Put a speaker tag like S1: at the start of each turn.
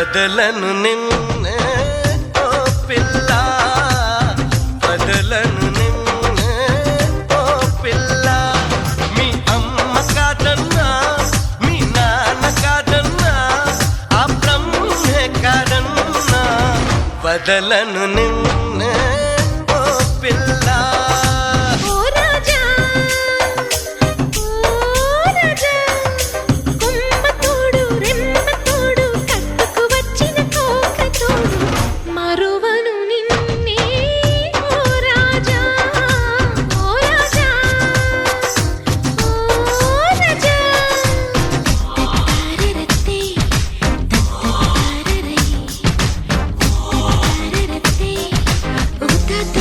S1: వదలను నిన్నే ఓ పిల్ల, వదలను నిన్నే ఓ పిల్ల. మీ అమ్మ కాదన్నా, మీ నాన్న కాదన్నా, ఆ బ్రహ్మే కాదన్నా, వదలను నిన్నే